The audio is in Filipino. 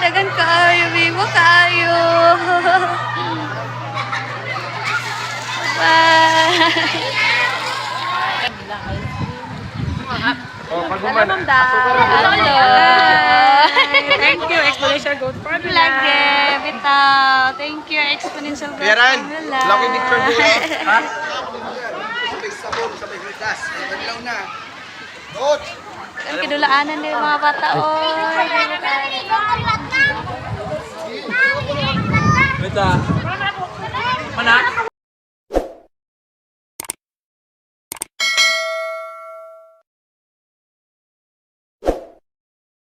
dagan kayo, bibo kayo. Bye. Hello, Ma'am Da. Hello. Thank you, Exponential Gold Formula. Lagi, bitaw. Thank you, Exponential Growth Yaran, Formula. laki picture dito. Ha? Ang kidulaanan din mga bata. Oy. Bita.